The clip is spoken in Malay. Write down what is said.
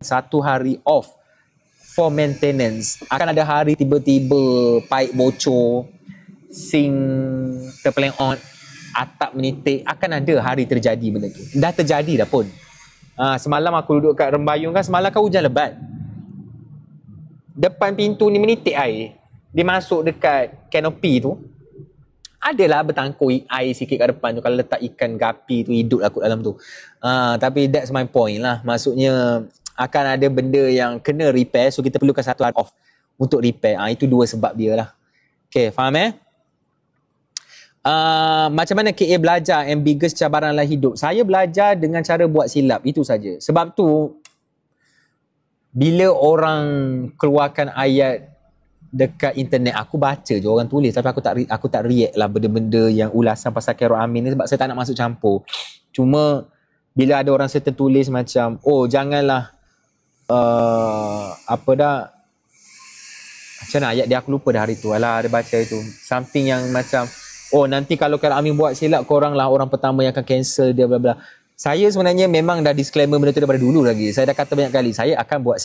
1 hari off for maintenance. Akan ada hari tiba-tiba pipe bocor, sink terpeleng on, atap menitik. Akan ada hari terjadi benda tu. Dah terjadi dah pun. Semalam aku duduk kat Rembayung kan, semalam kan hujan lebat. Depan pintu ni menitik air. Dia masuk dekat kanopi tu. Adalah bertangkur air sikit kat depan tu. Kalau letak ikan gapi tu hidup lah kot dalam tu. Tapi that's my point lah. Maksudnya akan ada benda yang kena repair. So kita perlukan 1 hari off untuk repair. Itu 2 sebab dia lah. Okay, faham macam mana KA belajar and biggest cabaran dalam hidup? Saya belajar dengan cara buat silap. Itu saja. Sebab tu bila orang keluarkan ayat dekat internet, aku baca je orang tulis, tapi aku tak react lah benda-benda yang ulasan pasal Khairul Amin ni, sebab saya tak nak masuk campur. Cuma bila ada orang certain tulis macam, oh janganlah macam mana ayat dia, aku lupa dah hari tu. Alah, ada baca itu something yang macam, oh nanti kalau Khairul Amin buat silap, korang lah orang pertama yang akan cancel dia, bla bla. Saya sebenarnya memang dah disclaimer benda tu daripada dulu lagi. Saya dah kata banyak kali, saya akan buat silap.